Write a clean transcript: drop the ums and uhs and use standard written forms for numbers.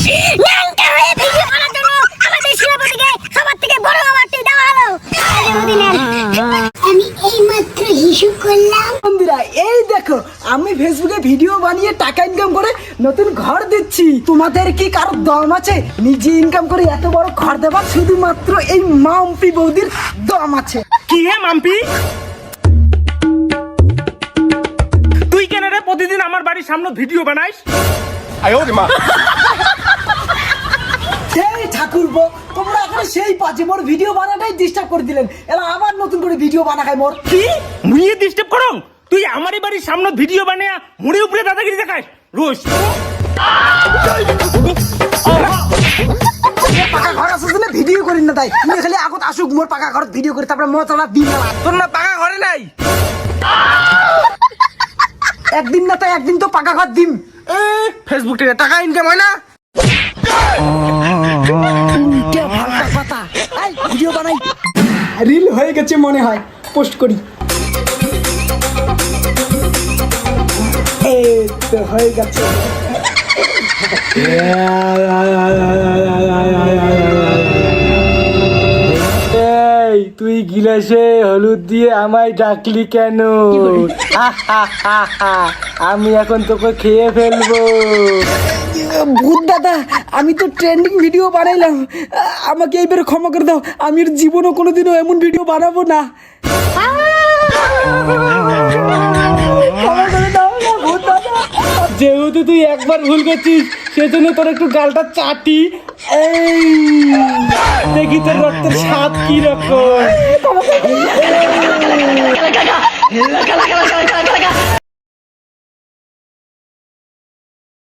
ন্যাংটা হয়ে ভিডিও করার জন্য আমাদের সেনাপতিকে সবার থেকে বড় অ্যাওয়ার্ডটি দেওয়া হলো। আমি এইমাত্র হিসু করলাম। বন্ধুরা এই দেখো আমি ফেসবুকে ভিডিও বানিয়ে টাকা ইনকাম করে নতুন ঘর দিচ্ছি। তোমাদের কি কারো দম আছে নিজে ইনকাম করে এত বড় ঘর দেবার? শুধুমাত্র এই মাম্পি বৌদির দম আছে। কি হে মাম্পি, তুই কেন রে প্রতিদিন আমার বাড়ির সামনে ভিডিও বানাইস? সেই ঠাকুরপো তোমরা এখন সেই পাঁচে মোর ভিডিও বানাটাই ডিস্টার্ব করে দিলেন। এলা আবার নতুন করে ভিডিও বানা খাই মোর। কি মুইয়ে ডিস্টার্ব করং? তুই আমারই বাড়ির সামনে ভিডিও বানিয়ে মুড়ি উপরে দাদাগিরি দেখাস রোজ। পাকা ঘর আছে না ভিডিও করি না, তাই তুমি খালি আগত আসুক মোর পাকা ঘর ভিডিও করি, তারপরে মতলা দিন না। তোর না পাকা ঘরে নাই? একদিন না তাই একদিন তো পাকা ঘর দিম। ফেসবুক থেকে টাকা ইনকাম হয় না? ভিডিও বানাই, রিল হয়ে গেছে মনে হয়, পোস্ট করি। এই তো হয়ে গেছে। এই তুই গিলাসে হলুদ দিয়ে আমায় ডাকলি কেন? আমি এখন তোকে খেয়ে ফেলবো। ভূত দাদা আমি তো ট্রেন্ডিং ভিডিও বানাইলাম, আমাকে এইবারে ক্ষমা করে দাও। আমি আর জীবনও কোনোদিনও এমন ভিডিও বানাবো না। ক্ষমা করে দাও না ভূত দাদা। যেহেতু তুই একবার ভুল করছিস সেজন্য তোর একটু গালটা চাটি। এই দেখি তোর রক্তের স্বাদ কি রকম।